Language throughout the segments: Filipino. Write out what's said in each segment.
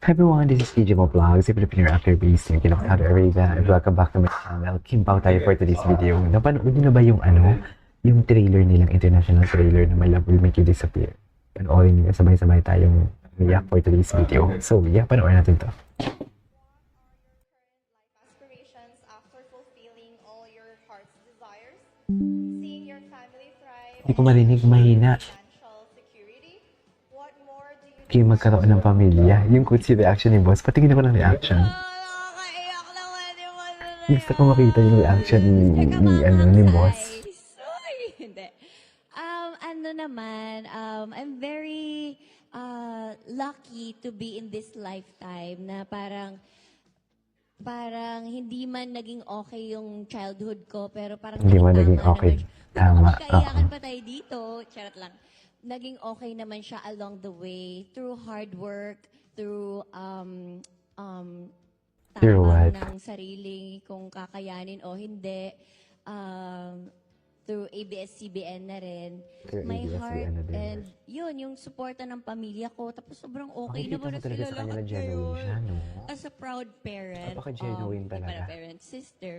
Hi everyone, this is TJ Vlogs, a Filipino actor based in Saudi Arabia, and welcome back to my channel. Kimpaw tayo for today's video. Napanood niyo na ba yung yung trailer nilang international trailer na My Love Will Make You Disappear? Panoorin niyo, sabay-sabay tayong react for today's video. So yeah, panoorin natin to. Aspirations after fulfilling all your heart's desires, seeing your family thrive, Hindi ko marinig, mahina. financial security. What more do you Kaya magkaroon ng pamilya. Yung kutsi reaction ni boss, patingin ako ng reaction. nakakaiyak naman yung ano na Gusto ko makita yung reaction ni boss. Uy, hindi. Ano naman, I'm very lucky to be in this lifetime na parang hindi man naging okay yung childhood ko, pero parang Hindi man naging tama okay. naman siya. Tama, Magkaiyakan oo. pa tayo dito. Charot lang. Naging okay naman siya along the way through hard work, through Through tapang what? ng sarili kung kakayanin o hindi. Through ABS-CBN na rin. Through My ABS-CBN heart na din. and yun, yung suporta ng pamilya ko. Tapos sobrang okay Makikita naman mo na talaga sila sa kanya na lahat genuine siya, ngayon. no? As a proud parent, Napaka-genuine hindi talaga. pala parent, sister,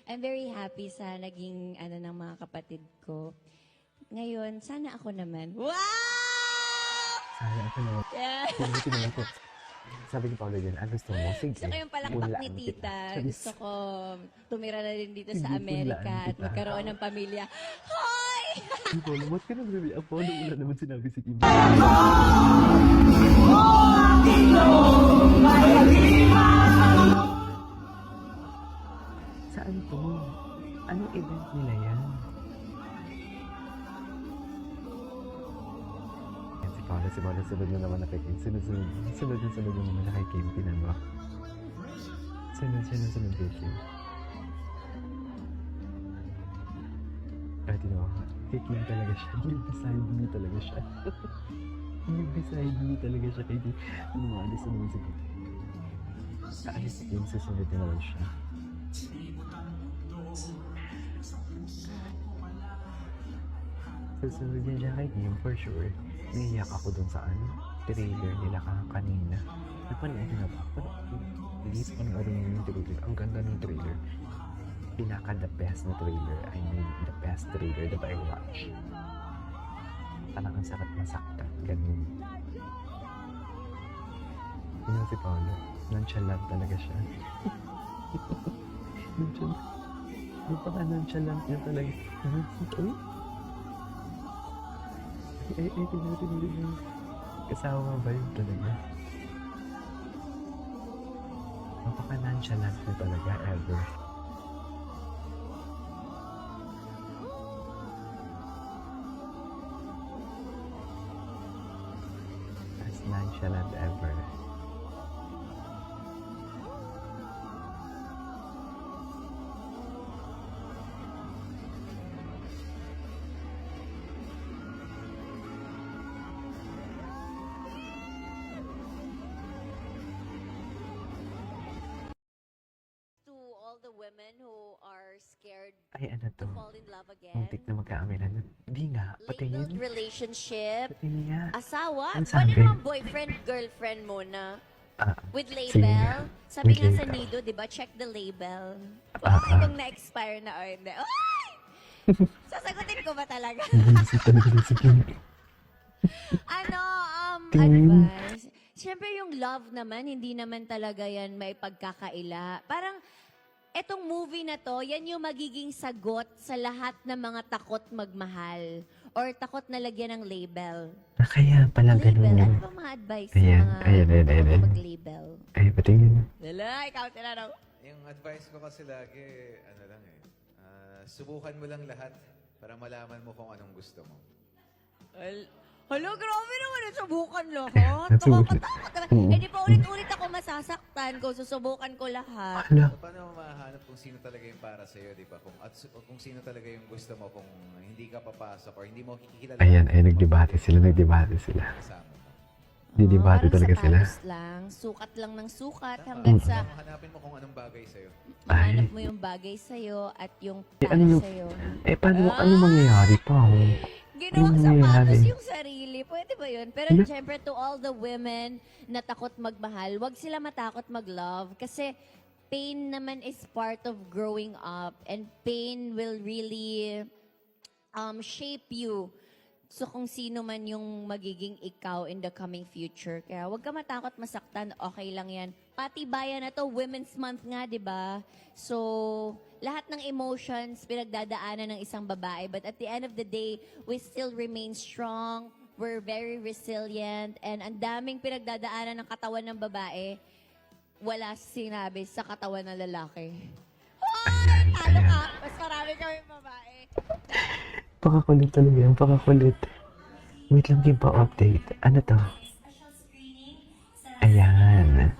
I'm very happy sa naging ng mga kapatid ko. Ngayon, sana ako naman. Wow! Sana ako na. Yeah. Pinuti naman ko. Sabi ni Paolo dyan, gusto mo? Sige. Gusto ko yung palakpak ni punlaan tita. kita. Gusto ko tumira na din dito Sige, sa Amerika punlaan at kita. magkaroon ng pamilya. Hoy! Si Paolo, ba't ka nag-react? Paolo, wala naman sinabi si Kim. Saan to? Anong event nila yan? Yan si Paolo, sunod na naman na kay Kim. Sunod na naman na kay Kim. Pinama. Sunod kay Kim. At you know, kay Kim talaga siya. Live beside me talaga siya. Live beside me talaga siya kay Kim. Ano mga alis na naman si Kim. Saan si Kim, susunod na naman siya. Susunod niya siya kay Kim, for sure. Naiyak ako dun sa trailer nila kanina. Napanood na ba? Please, panoorin niyo yung trailer. Ang ganda ng trailer. The best na trailer. I mean, the best trailer that I watched. Parang ang sarap masaktan. Ganun. Yun si Paolo. Nonchalant talaga siya. Nonchalant. Napaka-nonchalant niya talaga. Tinutin mo. Kasama ba yun talaga? Napaka-nonchalant niya talaga ever. As nonchalant ever. To all the women who are scared Ay, ano to? to fall in love again. Muntik na magkaaminan. Hindi nga. Labeled Patingin. relationship, Patingin nga. asawa, Ang ano sabi? naman boyfriend, girlfriend mo na? Ah, With sige. label. Sabi With nga sa label. Nido, di ba, check the label. Ah, Okay, ah. kung na-expire na or hindi. Ay! Sasagutin ko ba talaga? Busy talaga si Kim. Ano, Tingin. advice? Siyempre yung love naman, hindi naman talaga yan may pagkakaila. Parang, etong movie na to, yan yung magiging sagot sa lahat ng mga takot magmahal or takot na lagyan ng label. Kaya pala Label, ganun ano yun. ba mga advice Ayan, sa mga ayan, ayan, takot ayan. mag-label? Ay, patingin. Wala, ikaw tinanong. Yung advice ko kasi lagi, ano lang subukan mo lang lahat para malaman mo kung anong gusto mo. Hala, grabe naman yung subukan lahat. Subukan. Nakakatakot naman. Eh, di pa ulit-ulit ako masasaktan kung susubukan ko lahat. Hala. So, paano mo mahanap kung sino talaga yung para sa'yo, di ba? Kung sino talaga yung gusto mo, kung hindi ka papasok or hindi mo kikilala. Ayan, ay nagdebate sila. Kasama mo. Didebate Parang talaga sila. sapatos lang. Sukat lang ng sukat hanggang sa Hanapin mo kung anong bagay sa'yo. mahanap mo yung bagay sa'yo at yung Eh, para ano yung- sa'yo. Eh, paano, ano mangyayari pa? Ginawang Ano sapatos nangyayari? yung sarili Pwede ba yun? Pero syempre, to all the women na takot magmahal, wag sila matakot mag-love. Kasi pain naman is part of growing up. And pain will really shape you. So kung sino man yung magiging ikaw in the coming future. Kaya wag ka matakot masaktan, okay lang yan. Patibayan na to, Women's Month nga, di ba? So, lahat ng emotions pinagdadaanan ng isang babae. But at the end of the day, we still remain strong. We're very resilient. And ang daming pinagdadaanan ng katawan ng babae, wala sinabi sa katawan ng lalaki. Ay, talo ka! Mas marami kami babae. Pakakulit talaga yan, pakakulit. Wait lang, Kim, pa-update. Ano to? Ayan.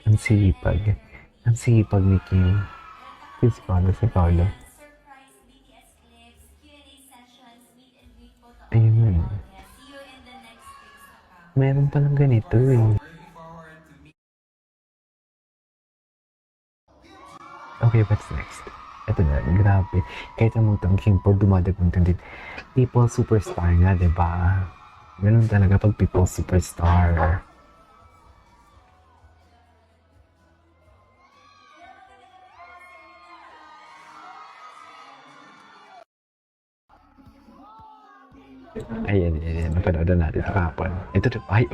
Ang sipag. Ang sipag ni Kim. Si Paolo. Ayun. Meron palang ganito eh. Okay, what's next? Ito na, grabe. Kahit ang mutang Kim po, dumadagong din. People superstar nga, diba? Ganun talaga pag people superstar. Ayan, napanood na natin ito kapon. Ito, ay,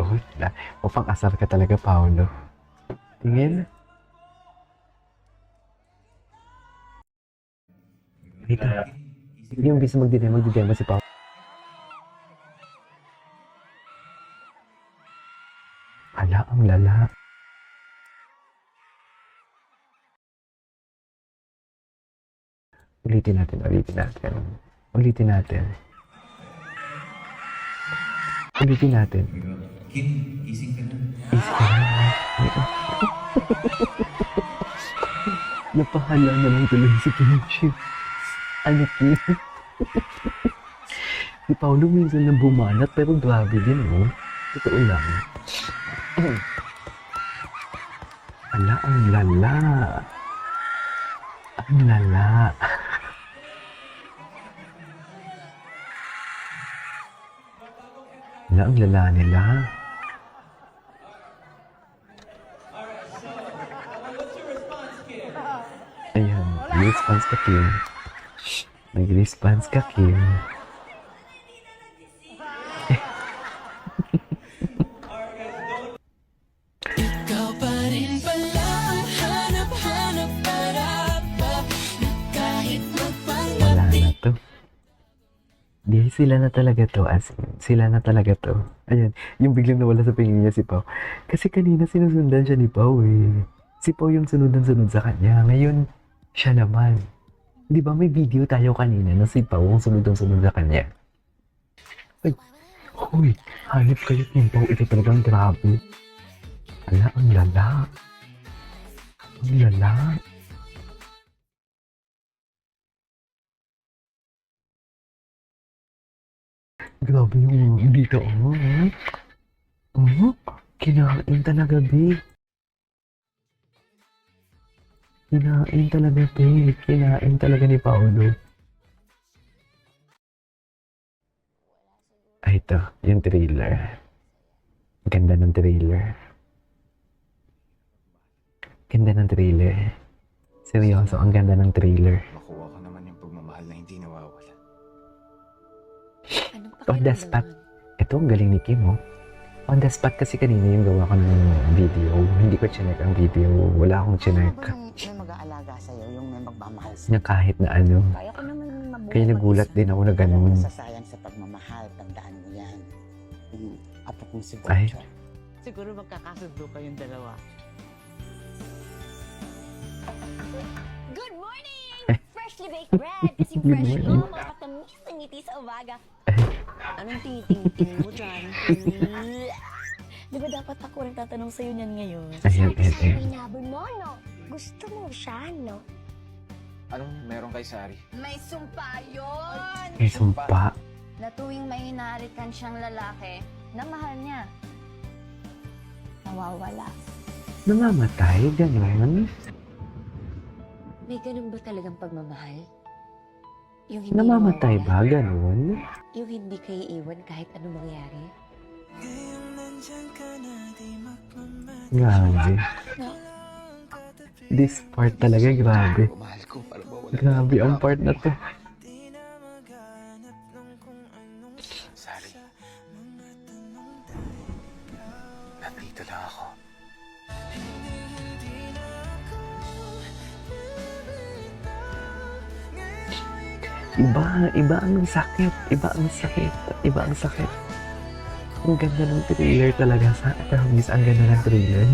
pang asar ka talaga, Paolo. Tingin. Ito. Yung bisa magdidemo si Paolo. Ala, ang lala. Ulitin natin. Kim, gising ka na. Napahala na lang tuloy si Kinship. Ano, Kim? Si Paolo minsan nang bumanat pero grabe din, oh. Totoo lang. Ala, ang lala. Ang lala. Ala, ang lala nila. Ayan, response ka, Kim. Nag-response ka, Kim. Ikaw pa rin pala ang hanap-hanap para pa kahit Wala na to. Di, sila na talaga to. As in, sila na talaga to. Ayan, yung biglang nawala sa pingin niya si Pao. Kasi kanina sinusundan siya ni Pao eh. Si Pao yung sunod-sunod sa kanya. Ngayon, siya naman. Di ba may video tayo kanina na si Pao ang sunod-sunod sa kanya? Ay, huy, hanip kayo yung Pao. Ito talagang grabe. Ala, ang lala. Ang lala. Grabe yung dito, kinain talaga, be. Kinain talaga, be. Kinain talaga ni Paolo. Ay, ito, yung trailer. Ganda ng trailer. Ganda ng trailer. Seryoso, ang ganda ng trailer. Makuha ko naman yung pagmamahal na hindi nawawala. Anong On the pakiramdam spot. nun? Ito, ang galing ni Kim, oh. On the spot kasi kanina yung gawa ko ng video. Hindi ko chinek ang video. Wala akong chinek. May mag-aalaga sa'yo, yung may magmamahal sa'yo. Na kahit na ano. Kaya ko naman mabuhay. Kaya nagulat din ako na ganun. Sasayang sa pagmamahal, tandaan mo yan. Yung apo kong si Ay. Bocho. Siguro magkakasundo kayong dalawa. Good morning! Freshly baked bread! Kasi Good fresh morning. ko, makatamis ang ngiti sa umaga. Anong tinitingting mo dyan? Di ba dapat ako rin tatanong sa'yo niyan ngayon? Ayan, Hinabol mo, no? Gusto mo siya, no? Anong meron kay Sari? May sumpa yun! May sumpa. Na tuwing may inaarikan siyang lalaki na mahal niya, nawawala. Namamatay, ganyan. May ganun ba talagang pagmamahal? Yung hindi Namamatay nawawala? ba? Ganun? Yung hindi kayo iwan kahit ano mangyari? Grabe. This part talaga, grabe. Grabe ang part na to. Sally. Nandito lang ako. Iba ang sakit. Iba ang sakit. Iba ang sakit. Ang ganda ng trailer talaga. Promise, ang ganda ng trailer.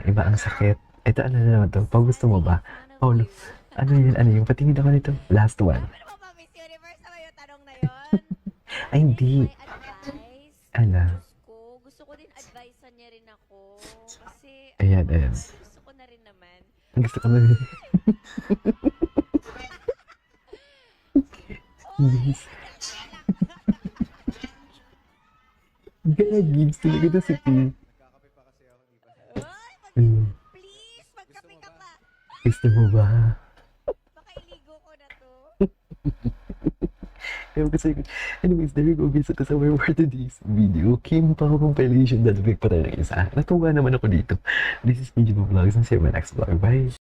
Iba ang sakit. Ito, ano na naman to? Pag gusto mo ba? Paulo, ano yun? Patingin ako nito. Last one. Ano ba, Miss Universe naman yung tanong na yun? Ay, hindi. May advice? Ano? Gusto ko din advicean niya rin ako. Kasi, Ayan. gusto ko na rin naman. Gusto ko na rin. Yes. Gagig. Talaga ito si P. Nagkakape pa kasi ako, di ba? Ayun. Please, magkape ka pa. Gusto mo ba? Baka iligo ko na to. Anyways, there you go guys. Ito sa for today's video. Kim Pao compilation that week pa tayo ng isa. Natuwa naman ako dito. This is Medyo Vlogs and see you in my next vlog. Bye!